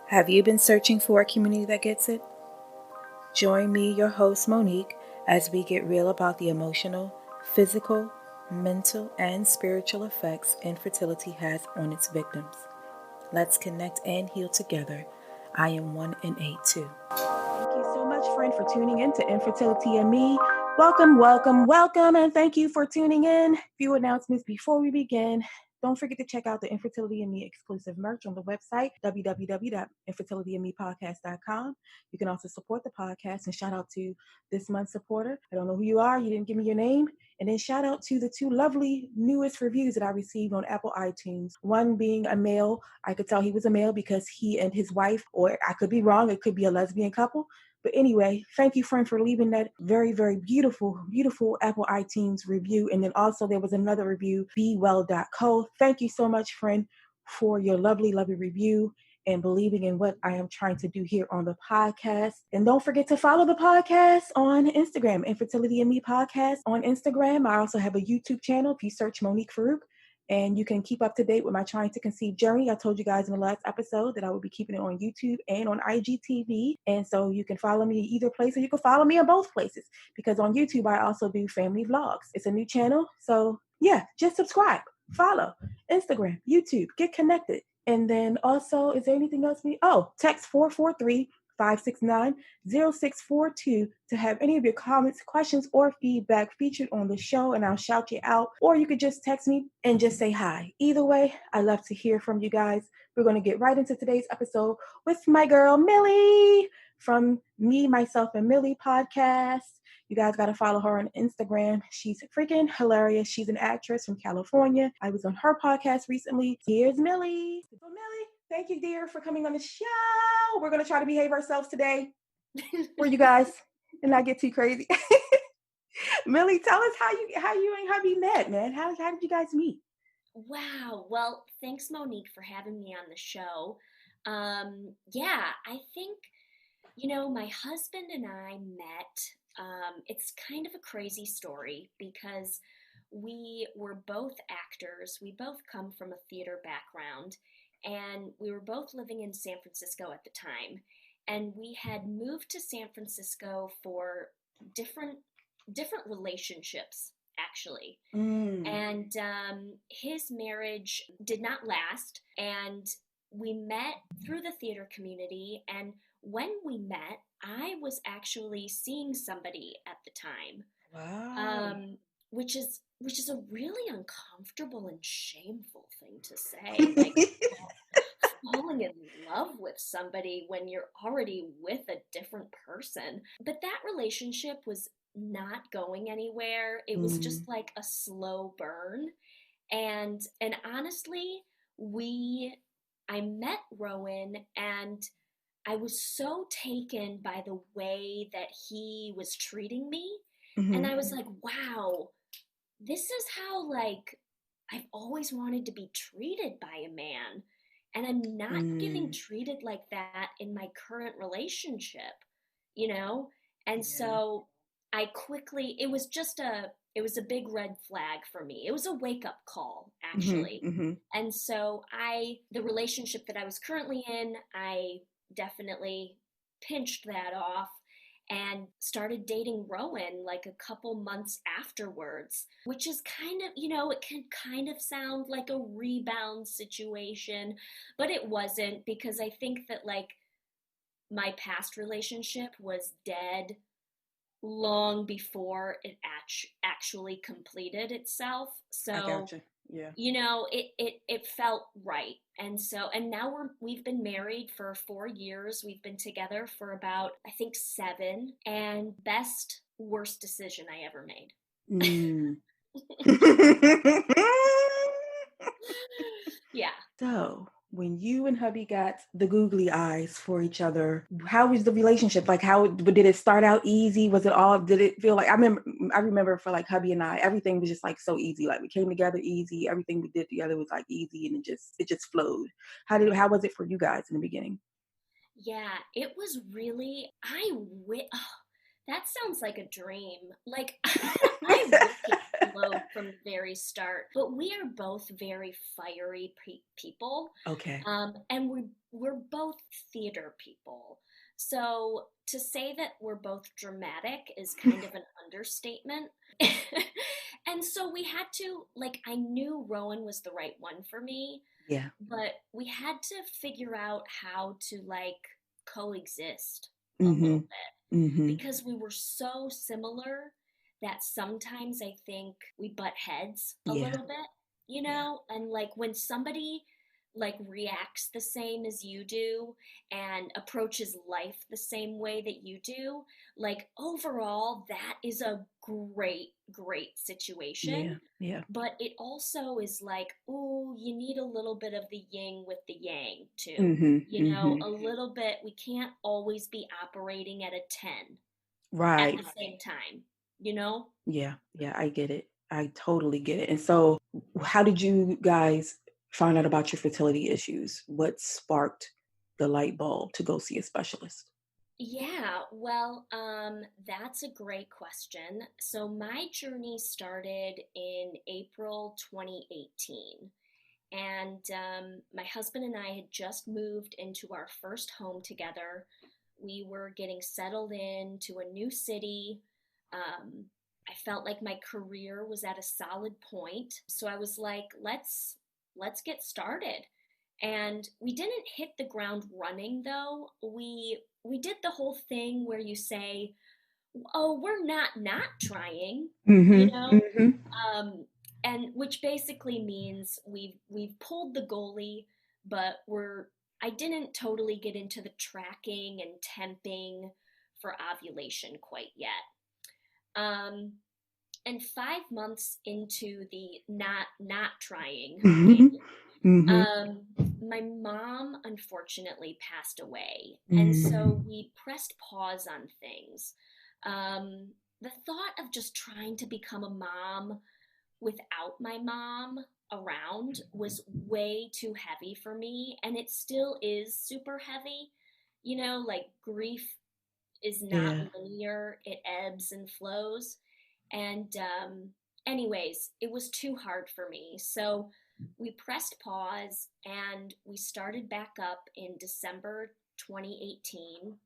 Have you been searching for a community that gets it? Join me, your host, Monique, as we get real about the emotional, physical, mental, and spiritual effects infertility has on its victims. Let's connect and heal together. I am 1 in 8 too. Thank you so much, friend, for tuning in to Infertility and Me. Welcome, and thank you for tuning in. A few announcements before we begin. Don't forget to check out the Infertility and Me exclusive merch on the website, www.infertilityandmepodcast.com. You can also support the podcast, and shout out to this month's supporter. I don't know who you are. You didn't give me your name. And then shout out to the two lovely newest reviews that I received on Apple iTunes. One being a male. I could tell he was a male because he and his wife, or I could be wrong, it could be a lesbian couple. But anyway, thank you, friend, for leaving that very, very beautiful, beautiful Apple iTunes review. And then also there was another review, bewell.co. Thank you so much, friend, for your lovely, lovely review and believing in what I am trying to do here on the podcast. And don't forget to follow the podcast on Instagram, Infertility and Me Podcast on Instagram. I also have a YouTube channel if you search Monique Farouk. And you can keep up to date with my trying to conceive journey. I told you guys in the last episode that I will be keeping it on YouTube and on IGTV. And so you can follow me either place, or you can follow me in both places, because on YouTube, I also do family vlogs. It's a new channel. So yeah, just subscribe, follow, Instagram, YouTube, get connected. And then also, is there anything else? Text 443-569-0642 to have any of your comments, questions, or feedback featured on the show, and I'll shout you out. Or you could just text me and just say hi. Either way, I love to hear from you guys. We're going to get right into today's episode with my girl, Millie, from Me, Myself, and Millie podcast. You guys got to follow her on Instagram. She's freaking hilarious. She's an actress from California. I was on her podcast recently. Here's Millie. So Millie, thank you, dear, for coming on the show. We're going to try to behave ourselves today for you guys and not get too crazy. Millie, tell us how you and hubby met, man. How did you guys meet? Wow. Well, thanks, Monique, for having me on the show. I think, my husband and I met. It's kind of a crazy story because we were both actors. We both come from a theater background, and we were both living in San Francisco at the time. And we had moved to San Francisco for different relationships, actually. And his marriage did not last, and we met through the theater community. And when we met, I was actually seeing somebody at the time. Wow. Which is a really uncomfortable and shameful thing to say. Like, falling in love with somebody when you're already with a different person. But that relationship was not going anywhere. It was just like a slow burn. And honestly, I met Rowan, and I was so taken by the way that he was treating me. And I was like, wow, this is how, like, I've always wanted to be treated by a man. And I'm not getting treated like that in my current relationship, And so it was a big red flag for me. It was a wake up call, actually. And so the relationship that I was currently in, I definitely pinched that off and started dating Rowan like a couple months afterwards, which is kind of, it can kind of sound like a rebound situation, but it wasn't, because I think that, like, my past relationship was dead long before it actually completed itself. So I gotcha. Yeah. It felt right. And now we've been married for 4 years. We've been together for about, I think, 7, and worst decision I ever made. Yeah. So when you and hubby got the googly eyes for each other, how was the relationship? Like, did it start out easy? Did it feel like, I remember for like hubby and I, everything was just like so easy. Like, we came together easy. Everything we did together was like easy, and it just flowed. How was it for you guys in the beginning? Yeah, it was really, That sounds like a dream. Like, I wish it flowed from the very start, but we are both very fiery people. Okay. And we're both theater people. So to say that we're both dramatic is kind of an understatement. And so we had to, like, I knew Rowan was the right one for me, Yeah. but we had to figure out how to, like, coexist a Mm-hmm. little bit Mm-hmm. because we were so similar that sometimes I think we butt heads a Yeah. little bit, Yeah. and like when somebody like reacts the same as you do and approaches life the same way that you do, like overall that is a great Yeah. situation. Yeah. But it also is like, oh, you need a little bit of the yin with the yang too. Mm-hmm. You know, Mm-hmm. a little bit, we can't always be operating at a 10 at Right. the same time, you know? Yeah. Yeah. I get it. I totally get it. And so, how did you guys find out about your fertility issues? What sparked the light bulb to go see a specialist? Yeah, well, that's a great question. So my journey started in April 2018. And my husband and I had just moved into our first home together. We were getting settled into a new city. Um, I felt like my career was at a solid point, so I was like, let's get started. And we didn't hit the ground running though. We did the whole thing where you say, "Oh, we're not trying," you Mm-hmm. know? Mm-hmm. Um, and which basically means we've pulled the goalie, but I didn't totally get into the tracking and temping for ovulation quite yet. Um, and 5 months into the not trying Mm-hmm. game, Mm-hmm. um, my mom unfortunately passed away, and Mm-hmm. so we pressed pause on things. The thought of just trying to become a mom without my mom around was way too heavy for me, and it still is super heavy. You know, like grief is not Yeah. linear, it ebbs and flows. And, anyways, it was too hard for me. So we pressed pause and we started back up in December 2018.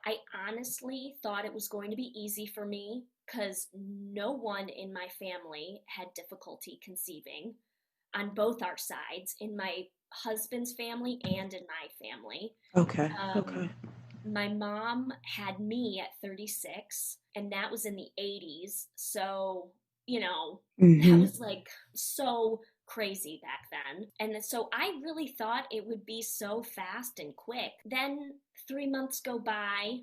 I honestly thought it was going to be easy for me because no one in my family had difficulty conceiving on both our sides, in my husband's family and in my family. Okay. Um, Okay. my mom had me at 36, and that was in the 80s. So, that Mm-hmm. was like so crazy back then. And so I really thought it would be so fast and quick. Then 3 months go by,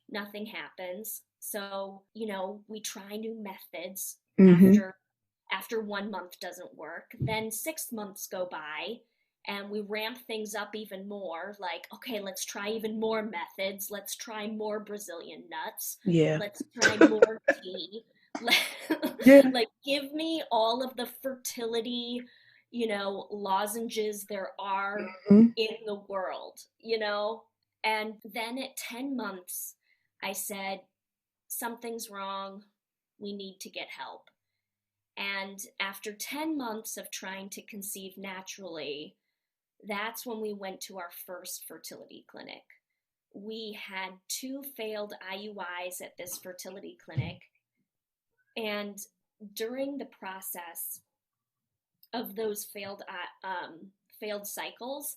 nothing happens. So, we try new methods Mm-hmm. after 1 month doesn't work. Then 6 months go by and we ramp things up even more. Like, okay, let's try even more methods. Let's try more Brazilian nuts. Yeah. Let's try more tea. Yeah. Like, give me all of the fertility, lozenges there are Mm-hmm. in the world. And then at 10 months, I said, something's wrong. We need to get help. And after 10 months of trying to conceive naturally, that's when we went to our first fertility clinic. We had 2 failed IUIs at this fertility clinic. And during the process of those failed cycles,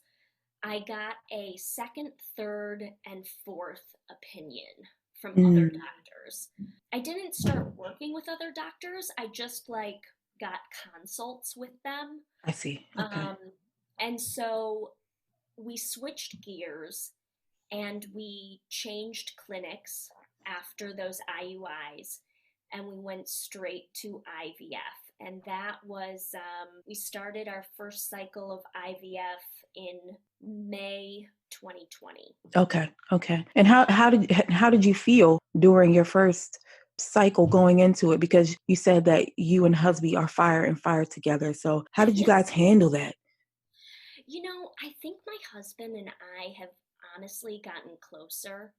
I got a second, third, and fourth opinion from other Mm. doctors. I didn't start working with other doctors. I just like got consults with them. I see. Okay. Um, and so we switched gears and we changed clinics after those IUIs and we went straight to IVF. And that was, we started our first cycle of IVF in May 2020. Okay. Okay. And how did you feel during your first cycle going into it? Because you said that you and husband are fire and fire together. So how did you guys handle that? I think my husband and I have honestly gotten closer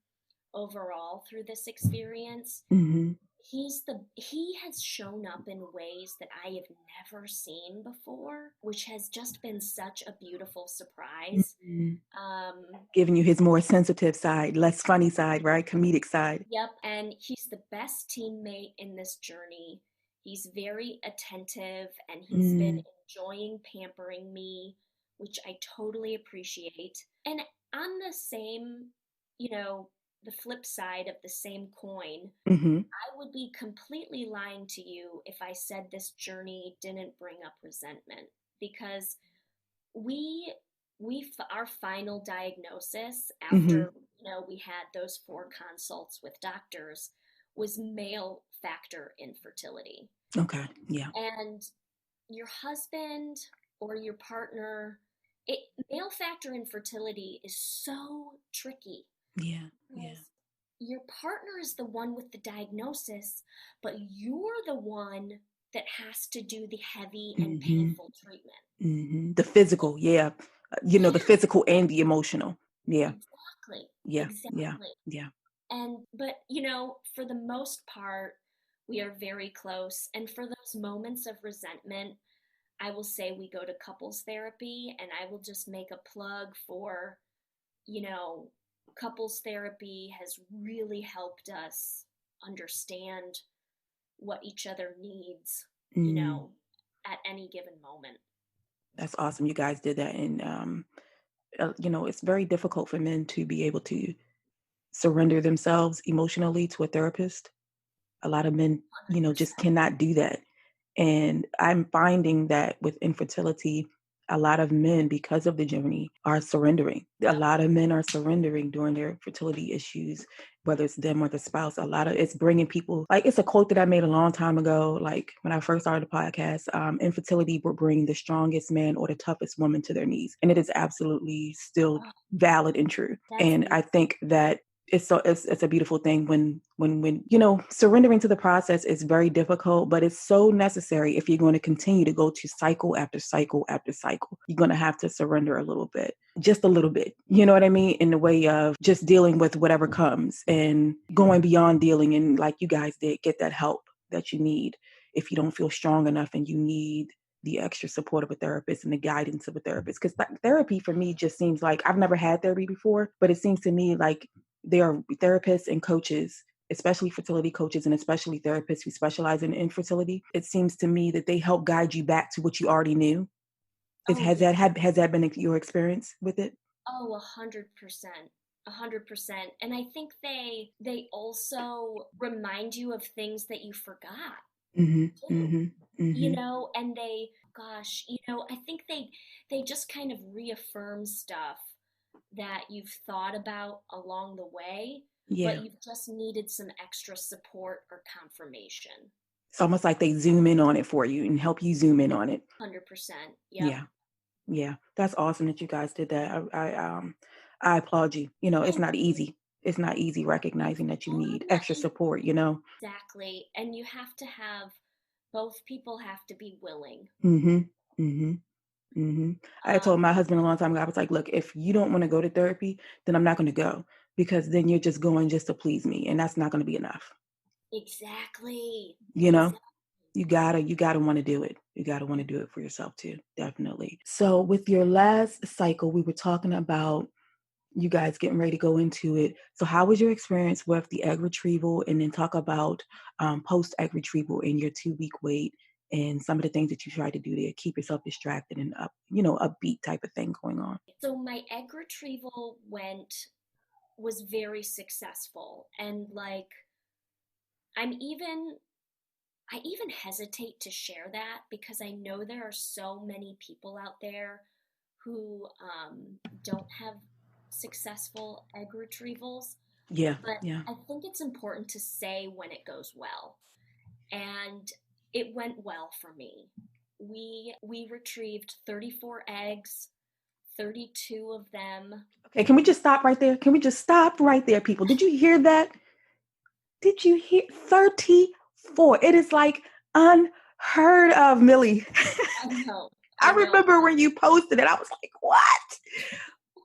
overall through this experience. Mm-hmm. He has shown up in ways that I have never seen before, which has just been such a beautiful surprise. Mm-hmm. Giving you his more sensitive side, less funny side, right? Comedic side. Yep, and he's the best teammate in this journey. He's very attentive and he's been enjoying pampering me, which I totally appreciate. And on the same, the flip side of the same coin, Mm-hmm. I would be completely lying to you if I said this journey didn't bring up resentment, because we our final diagnosis Mm-hmm. after we had those 4 consults with doctors was male factor infertility. Okay. Yeah. And your husband or your partner, it male factor infertility is so tricky Yeah. Yeah. because your partner is the one with the diagnosis, but you're the one that has to do the heavy and Mm-hmm. painful treatment. Mm-hmm. The physical, yeah. The Yeah, physical and the emotional. Yeah. exactly. Yeah. Yeah. Exactly. Yeah. But for the most part, we are very close. And for those moments of resentment, I will say we go to couples therapy, and I will just make a plug for, you know, couples therapy has really helped us understand what each other needs, Mm. at any given moment. That's awesome. You guys did that. And, it's very difficult for men to be able to surrender themselves emotionally to a therapist. A lot of men, just 100%. cannot do that. And I'm finding that with infertility, a lot of men, because of the journey, are surrendering. A Yep. lot of men are surrendering during their fertility issues, whether it's them or the spouse. It's bringing people, like, it's a quote that I made a long time ago, like when I first started the podcast, infertility will bring the strongest man or the toughest woman to their knees. And it is absolutely still Oh, valid and true. that's And amazing. I think that it's a beautiful thing when surrendering to the process is very difficult, but it's so necessary. If you're going to continue to go to cycle after cycle after cycle, you're going to have to surrender a little bit, just a little bit, you know what I mean, in the way of just dealing with whatever comes and going beyond dealing, and like you guys did, get that help that you need if you don't feel strong enough and you need the extra support of a therapist and the guidance of a therapist. Because therapy for me just seems like, I've never had therapy before, but it seems to me like there are therapists and coaches, especially fertility coaches and especially therapists who specialize in infertility. It seems to me that they help guide you back to what you already knew. Oh yeah. Has that been your experience with it? Oh, 100%. 100%. And I think they also remind you of things that you forgot Mm-hmm. too. Mm-hmm. Mm-hmm. And gosh, I think they just kind of reaffirm stuff that you've thought about along the way, but Yeah. you've just needed some extra support or confirmation. It's almost like they zoom in on it for you and help you zoom in on it. 100%. Yep. Yeah. Yeah. That's awesome that you guys did that. I applaud you. It's Thank not you. easy. It's not easy recognizing that you need Yeah, extra support. exactly. And you have to have both people have to be willing. Mm-hmm. Mm-hmm. Mm-hmm. I told Um, my husband a long time ago, I was like, look, if you don't want to go to therapy, then I'm not going to go, because then you're just going just to please me. And that's not going to be enough. exactly. You know, Exactly. you gotta want to do it. You gotta want to do it for yourself too. Definitely. So with your last cycle, we were talking about you guys getting ready to go into it. So how was your experience with the egg retrieval? And then talk about post egg retrieval and your 2-week wait and some of the things that you tried to do to keep yourself distracted and upbeat type of thing going on. So my egg retrieval was very successful, and like I'm even I even hesitate to share that because I know there are so many people out there who don't have successful egg retrievals, Yeah, but yeah. I think it's important to say when it goes well. And it went well for me. We retrieved 34 eggs, 32 of them. Okay, can we just stop right there? Can we just stop right there, people? Did you hear that? Did you hear 34? It is like unheard of, Millie. I know, I I know. remember when you posted it, I was like, what?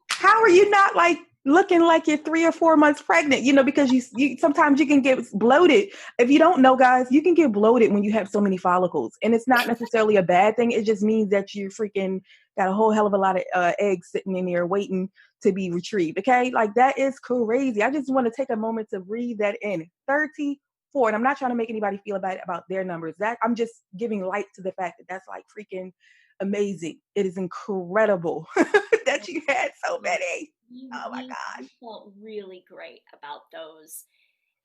How are you not like looking like you're 3 or 4 months pregnant, because you sometimes you can get bloated. If you don't know, guys, you can get bloated when you have so many follicles, and it's not necessarily a bad thing. It just means that you freaking got a whole hell of a lot of eggs sitting in there waiting to be retrieved. Okay, like that is crazy. I just want to take a moment to breathe that in. 34, and I'm not trying to make anybody feel bad about their numbers. That I'm just giving light to the fact that that's like freaking amazing. It is incredible that you had so many. Oh my gosh. We felt really great about those.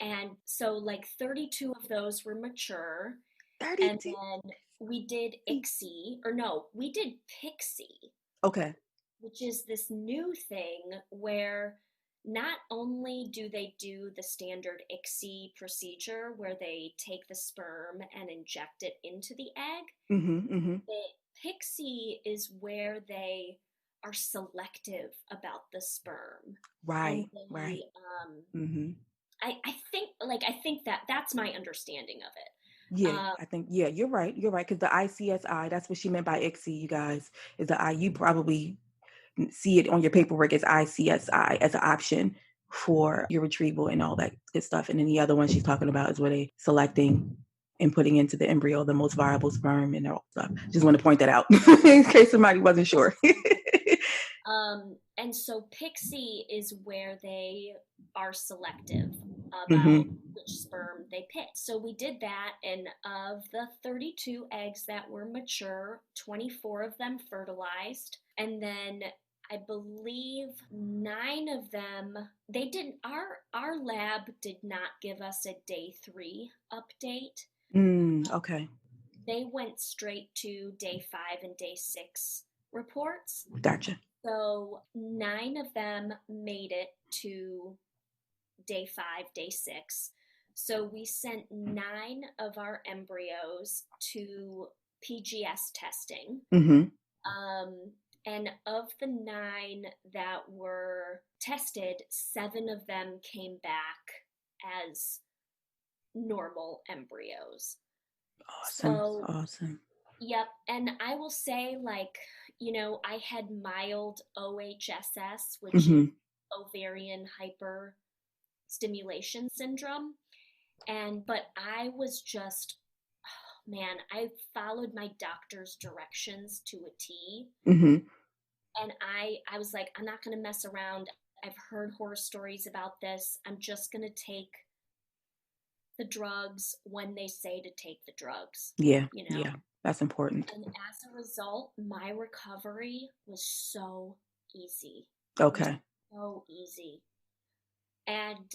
And so like 32 of those were mature. 32. And then we did ICSI, or no, we did PICSI. Okay. Which is this new thing where not only do they do the standard ICSI procedure where they take the sperm and inject it into the egg, the PICSI is where they are selective about the sperm. Right, And they, right. I think that that's my understanding of it. Yeah, I think, yeah, you're right. You're right. Because the ICSI, that's what she meant by ICSI, you guys, is the I. You probably see it on your paperwork as ICSI as an option for your retrieval and all that good stuff. And then the other one she's talking about is where they selecting and putting into the embryo the most viable sperm and all stuff. Just want to point that out in case somebody wasn't sure. And so PICSI is where they are selective about which sperm they pick. So we did that, and of the 32 eggs that were mature, 24 of them fertilized, and then I believe 9 of them, they didn't, our lab did not give us a day 3 update. Okay. They went straight to day 5 and day 6 reports. Gotcha. So 9 of them made it to day 5, day 6. So we sent 9 of our embryos to PGS testing. And of the 9 that were tested, 7 of them came back as normal embryos. Awesome. Yep. And I will say, like, I had mild OHSS, which is ovarian hyperstimulation syndrome. But I was just, I followed my doctor's directions to a T. And I was like, I'm not going to mess around. I've heard horror stories about this. I'm just going to take the drugs when they say to take the drugs. Yeah. Yeah. That's important. And as a result, my recovery was so easy. Okay. So easy. And,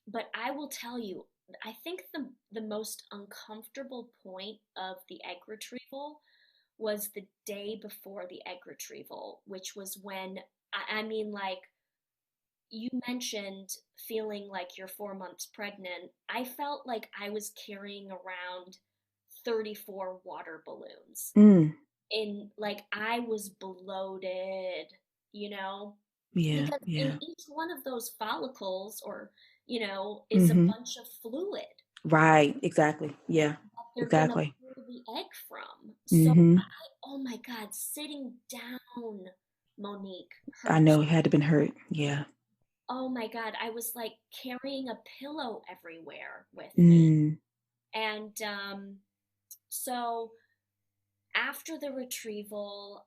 but I will tell you, I think the most uncomfortable point of the egg retrieval was the day before the egg retrieval, which was when, like, you mentioned feeling like you're 4 months pregnant. I felt like I was carrying around 34 water balloons. And like I was bloated, Yeah. Because in each one of those follicles is a bunch of fluid. Right, exactly. Yeah. They're exactly. Gonna pull the egg from. So oh my God, sitting down, Monique, hurt. I know it had to been hurt. Yeah. Oh my God, I was like carrying a pillow everywhere with me. And so after the retrieval,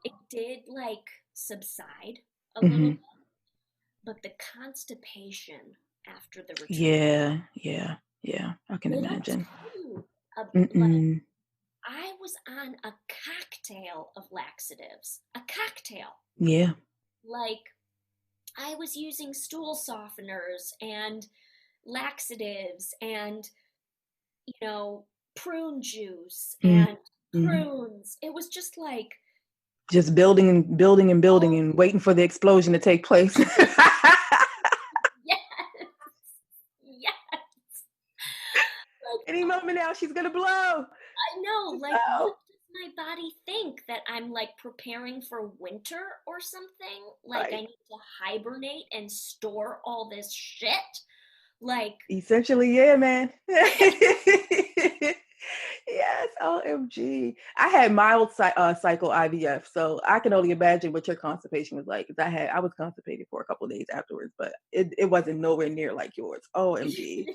it did like subside a little bit, but the constipation after the retrieval. Yeah. I can imagine. Like, I was on a cocktail of laxatives. A cocktail. Yeah. Like, I was using stool softeners and laxatives and, prune juice and prunes. It was just like... Just building and waiting for the explosion to take place. Yes. Like, any moment now, she's going to blow. I know. Like, what does my body think? That I'm, like, preparing for winter or something? Like, I need to hibernate and store all this shit? Like... Essentially, yeah, man. Yes, OMG. I had mild cycle IVF, so I can only imagine what your constipation was like. 'Cause I was constipated for a couple of days afterwards, but it wasn't nowhere near like yours. OMG.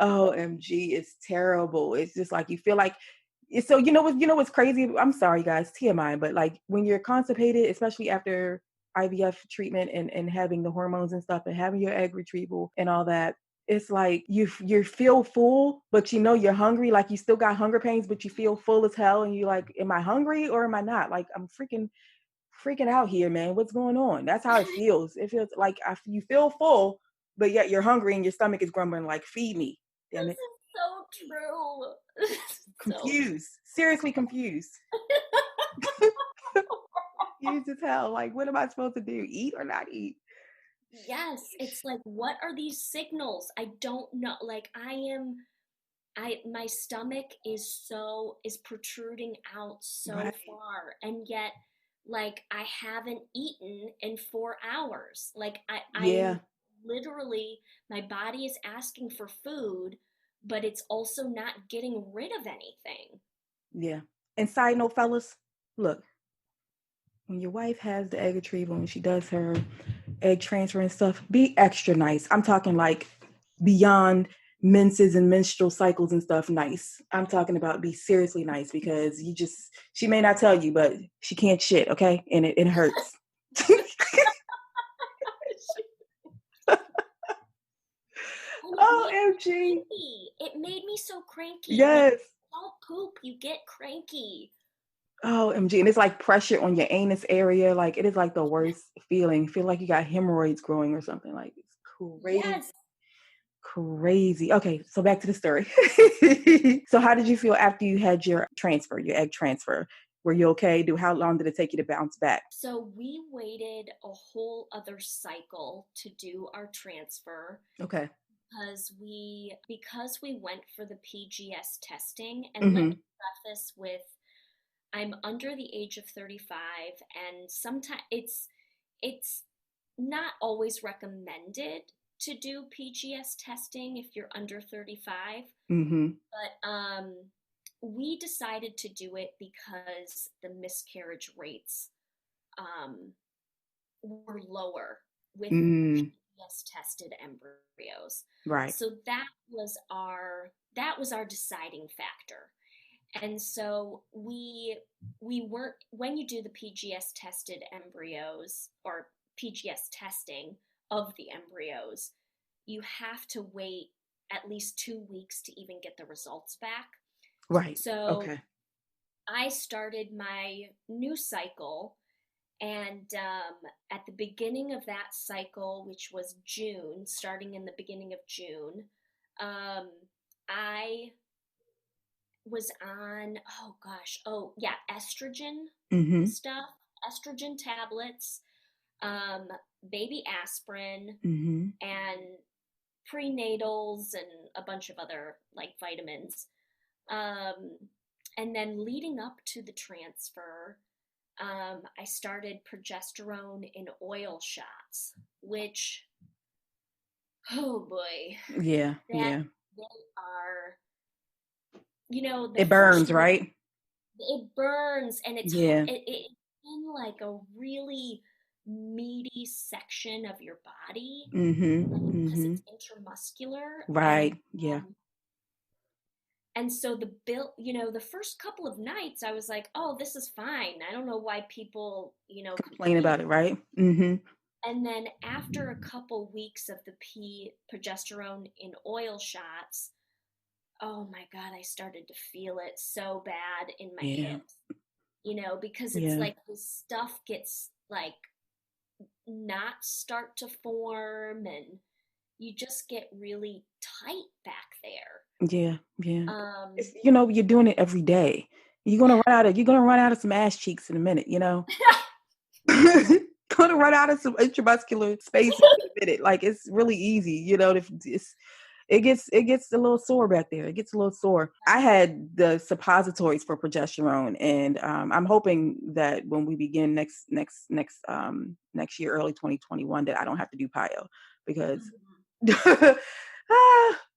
OMG, it's terrible. It's just like you feel like so what's crazy? I'm sorry guys, TMI, but like when you're constipated, especially after IVF treatment and having the hormones and stuff and having your egg retrieval and all that, it's like you feel full, but you're hungry, like you still got hunger pains, but you feel full as hell and you're like, am I hungry or am I not? Like I'm freaking out here, man. What's going on? That's how it feels. It feels like you feel full, but yet you're hungry and your stomach is grumbling like, feed me. Damn This it. is so true. This is so Confused. Seriously confused. Confused as hell. Like, what am I supposed to do? Eat or not eat? Yes, it's like, what are these signals? I don't know. Like, my stomach is protruding out so Right. far, and yet, like, I haven't eaten in 4 hours. Like, I Yeah. am literally, my body is asking for food, but it's also not getting rid of anything. Yeah. And side note, fellas, look, when your wife has the egg retrieval and she does her egg transfer and stuff, be extra nice. I'm talking like beyond menses and menstrual cycles and stuff nice. I'm talking about be seriously nice because she may not tell you, but she can't shit, okay? And it hurts. And it made me OMG. cranky. It made me so cranky. Like, Yes. don't poop, you get cranky. OMG. And it's like pressure on your anus area. Like it is like the worst feeling. Feel like you got hemorrhoids growing or something. Like it's crazy. Yes. Crazy. Okay, so back to the story. So how did you feel after you had your egg transfer? Were you okay? How long did it take you to bounce back? So we waited a whole other cycle to do our transfer Okay. because we went for the PGS testing. And let Mm-hmm. me preface with, I'm under the age of 35, and sometimes it's not always recommended to do PGS testing if you're under 35. Mm-hmm. But we decided to do it because the miscarriage rates um, were lower with Mm. PGS tested embryos. Right. So that was our deciding factor. And so we weren't, when you do the PGS tested embryos or PGS testing of the embryos, you have to wait at least 2 weeks to even get the results back. Right. So Okay. I started my new cycle, and at the beginning of that cycle, which was June, starting in the beginning of June, um, I was on, oh gosh, oh yeah, estrogen Mm-hmm. stuff, estrogen tablets, um, baby aspirin, Mm-hmm. and prenatals, and a bunch of other like vitamins. Um, and then leading up to the transfer, I started progesterone in oil shots, which, oh boy, Yeah. that Yeah. they are, the It first burns, week, right? it burns, and Yeah. it's in like a really meaty section of your body, Mm-hmm. because Mm-hmm. it's intramuscular. and Right. Yeah. um, and so the first couple of nights I was like, oh, this is fine. I don't know why people, Complain complain. about it, right? Mm-hmm. And then after a couple weeks of the progesterone in oil shots, oh my God, I started to feel it so bad in my Yeah. hips, because it's Yeah. like this stuff gets like knots start to form, and you just get really tight back there. Yeah. Yeah. Um, It's, you're doing it every day. You're gonna run out of some ass cheeks in a minute, gonna run out of some intramuscular space in a minute. Like it's really easy, it gets a little sore back there. It gets a little sore. I had the suppositories for progesterone, and I'm hoping that when we begin next year, early 2021, that I don't have to do PIO because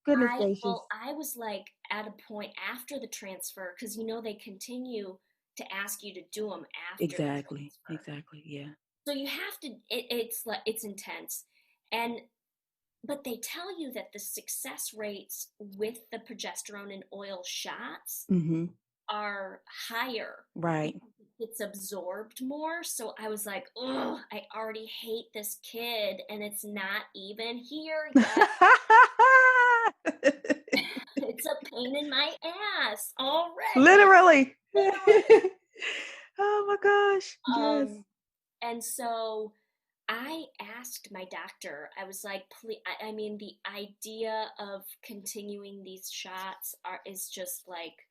Goodness gracious. I was like at a point after the transfer, because they continue to ask you to do them after the Exactly. transfer. Exactly. Yeah. So you have to, it's like, it's intense. And, but they tell you that the success rates with the progesterone and oil shots Mm-hmm. are higher Right. because it's absorbed more. So I was like, oh, I already hate this kid and it's not even here yet. It's a pain in my ass already. Literally. Literally. Oh my gosh. Yes. And so I asked my doctor, I was like, please, I mean, the idea of continuing these shots is just like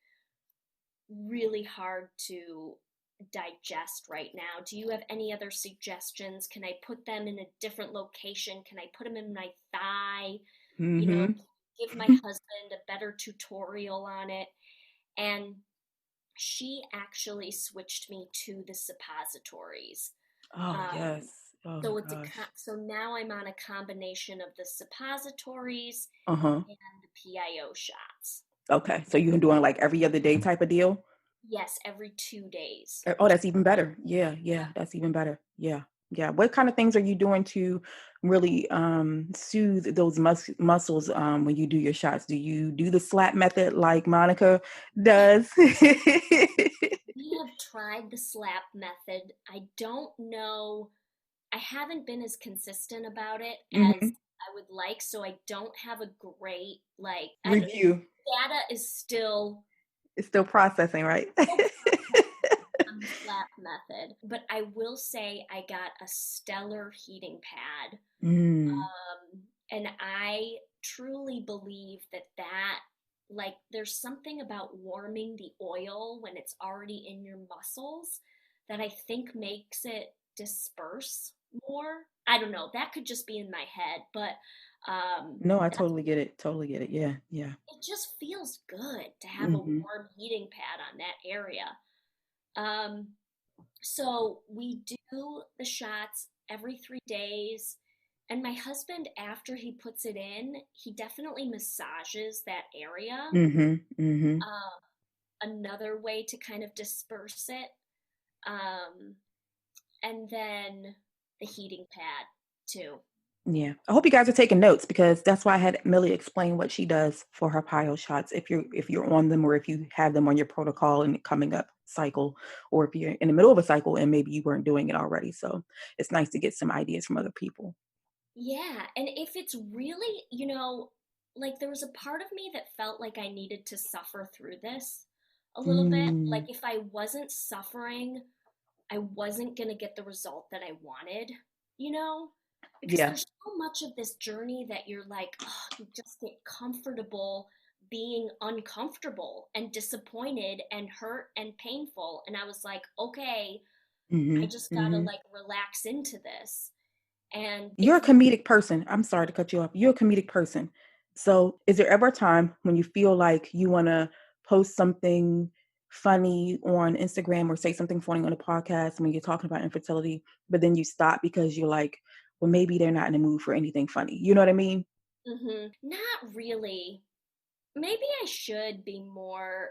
really hard to digest right now. Do you have any other suggestions? Can I put them in a different location? Can I put them in my thigh? Mm-hmm. Give my husband a better tutorial on it. And she actually switched me to the suppositories. Oh Um, yes. Oh my so gosh. so now I'm on a combination of the suppositories Uh-huh. and the PIO shots. Okay. So you're doing like every other day type of deal? Yes, every 2 days. Oh, that's even better. Yeah, Yeah. yeah, that's even better. Yeah. Yeah. What kind of things are you doing to really soothe those muscles when you do your shots? Do you do the slap method like Monica does? We have tried the slap method. I don't know. I haven't been as consistent about it as Hmm. I would like, so I don't have a great like I don't, Review. data is It's still processing, right? still processing on the slap method, but I will say I got a stellar heating pad. Mm. And I truly believe that like there's something about warming the oil when it's already in your muscles that I think makes it disperse more. I don't know. That could just be in my head, but No, I that's, totally get it. Totally get it. Yeah, yeah. it just feels good to have a Hmm. warm heating pad on that area. Um, so we do the shots every 3 days. And my husband, after he puts it in, he definitely massages that area. Hmm. Hmm. Um, Another way to kind of disperse it. Um, and then the heating pad, too. Yeah. I hope you guys are taking notes because that's why I had Millie explain what she does for her pile shots. If you're on them or if you have them on your protocol and coming up cycle, or if you're in the middle of a cycle and maybe you weren't doing it already. So it's nice to get some ideas from other people. Yeah. And if it's really, like there was a part of me that felt like I needed to suffer through this a little bit. Like Mm, if I wasn't suffering, I wasn't going to get the result that I wanted, you know? Because yeah. there's so much of this journey that you're like, oh, you just get comfortable being uncomfortable and disappointed and hurt and painful. And I was like, okay, I Hmm. just got to Hmm. like relax into this. And You're if a you, comedic person. I'm sorry to cut you off. You're a comedic person. So is there ever a time when you feel like you want to post something funny on Instagram or say something funny on a podcast when you're talking about infertility, but then you stop because you're like, well, maybe they're not in the mood for anything funny. You know what I mean? not really, maybe I should be more.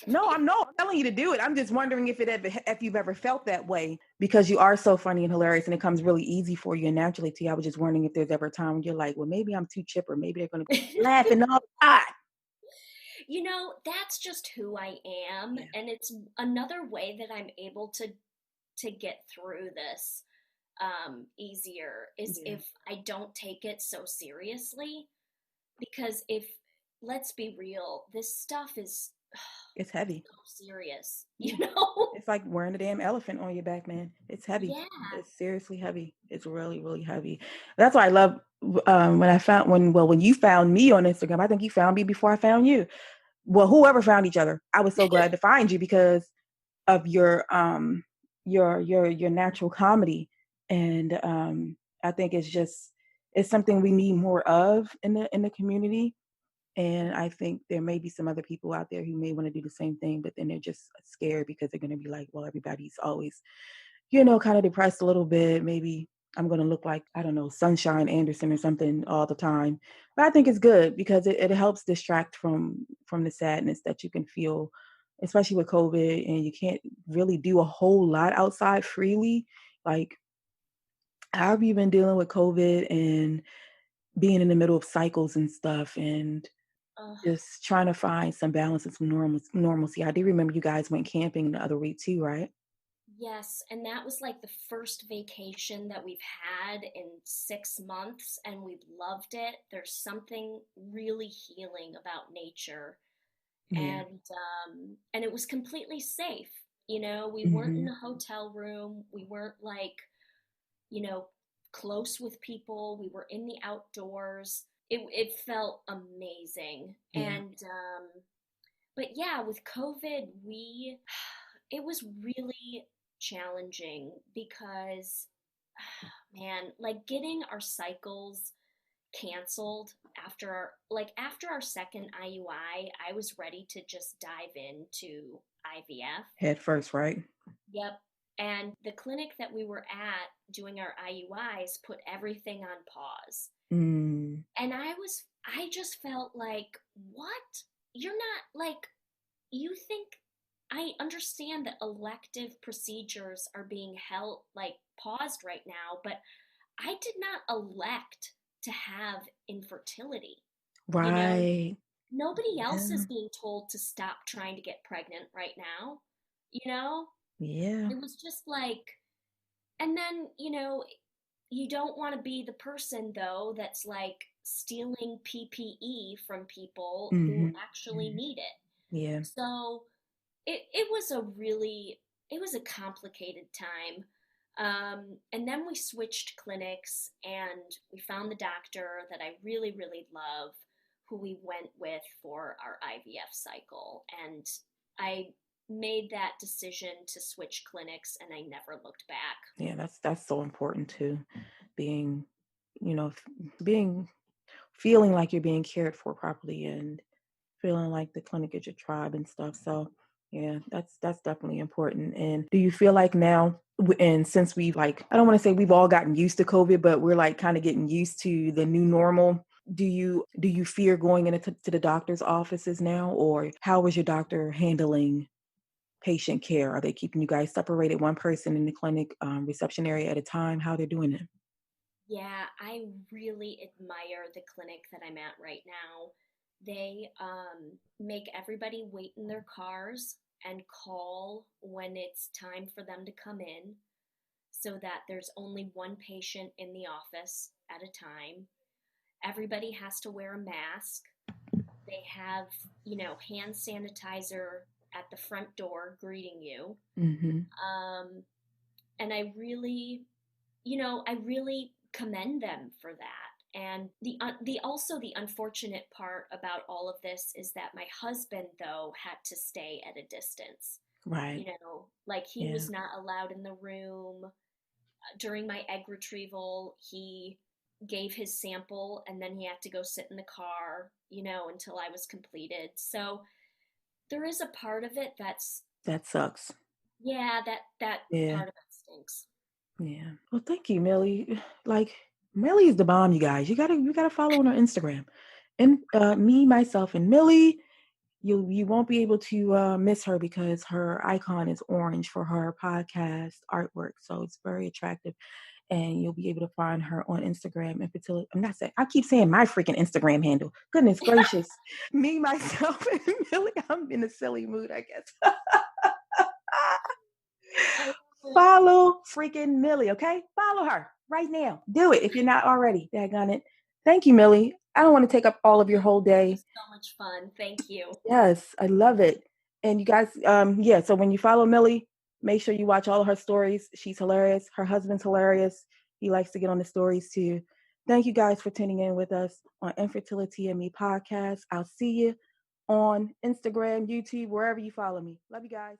No, I'm telling you to do it. I'm just wondering if you've ever felt that way because you are so funny and hilarious and it comes really easy for you and naturally to you. I was just wondering if there's ever a time when you're like, well, maybe I'm too chipper. Maybe they're going to be laughing all the time. That's just who I am, Yeah, and it's another way that I'm able to get through this easier is yeah. if I don't take it so seriously. Because if, let's be real, this stuff is It's heavy. so serious, Yeah. you know? It's like wearing a damn elephant on your back, man. It's heavy. Yeah. It's seriously heavy. It's really, really heavy. That's why I love when you found me on Instagram. I think you found me before I found you. Well, whoever found each other, I was so glad to find you because of your natural comedy, and I think it's something we need more of in the community. And I think there may be some other people out there who may want to do the same thing, but then they're just scared because they're going to be like, well, everybody's always, kind of depressed a little bit, maybe I'm going to look like, I don't know, Sunshine Anderson or something all the time. But I think it's good because it helps distract from the sadness that you can feel, especially with COVID, and you can't really do a whole lot outside freely. Like, how have you been dealing with COVID and being in the middle of cycles and stuff and Ugh. just trying to find some balance and some normalcy? I do remember you guys went camping the other week too, right? Yes, and that was like the first vacation that we've had in 6 months, and we've loved it. There's something really healing about nature, Yeah. and it was completely safe. We weren't in Hmm. a hotel room. We weren't like, you know, close with people. We were in the outdoors. It felt amazing, Yeah. but yeah, with COVID, we it was really challenging because, man, like getting our cycles canceled after our second IUI, I was ready to just dive into IVF. Head first, right? Yep. And the clinic that we were at doing our IUIs put everything on pause. Mm, And I just felt like, what? You're not like, you think, I understand that elective procedures are being held, like paused right now, but I did not elect to have infertility. You know, right. nobody else Yeah. is being told to stop trying to get pregnant right now. You know, Yeah. it was just like, and then, you don't want to be the person though that's like stealing PPE from people who Hmm. actually need it. Yeah. So it was it was a complicated time. And then we switched clinics and we found the doctor that I really, really love, who we went with for our IVF cycle. And I made that decision to switch clinics and I never looked back. Yeah. That's so important too. Being, being feeling like you're being cared for properly and feeling like the clinic is your tribe and stuff. So yeah, that's definitely important. And do you feel like now, and since we've like, I don't want to say we've all gotten used to COVID, but we're like kind of getting used to the new normal. Do you fear going into to the doctor's offices now, or how is your doctor handling patient care? Are they keeping you guys separated, one person in the clinic reception area at a time? How they're doing it? Yeah, I really admire the clinic that I'm at right now. They make everybody wait in their cars and call when it's time for them to come in so that there's only one patient in the office at a time. Everybody has to wear a mask. They have, hand sanitizer at the front door greeting you. Mm-hmm. Um, and I really commend them for that. And the unfortunate part about all of this is that my husband though had to stay at a distance. Right. Like he Yeah. was not allowed in the room during my egg retrieval. He gave his sample and then he had to go sit in the car, until I was completed. So there is a part of it that's, That sucks. yeah, that Yeah. part of it stinks. Yeah. Well, thank you, Millie. Like, Millie is the bomb, you guys. You gotta follow on her Instagram. And me, myself, and Millie, you won't be able to miss her because her icon is orange for her podcast artwork. So it's very attractive. And you'll be able to find her on Instagram and fertility. I'm not saying I keep saying my freaking Instagram handle. Goodness gracious. Me, myself, and Millie. I'm in a silly mood, I guess. I love it. Follow freaking Millie, okay? Follow her right now. Do it if you're not already. Daggone it. Thank you, Millie. I don't want to take up all of your whole It day. was so much fun. Thank you. Yes, I love it. And you guys, yeah, so when you follow Millie, make sure you watch all of her stories. She's hilarious. Her husband's hilarious. He likes to get on the stories too. Thank you guys for tuning in with us on Infertility and Me podcast. I'll see you on Instagram, YouTube, wherever you follow me. Love you guys.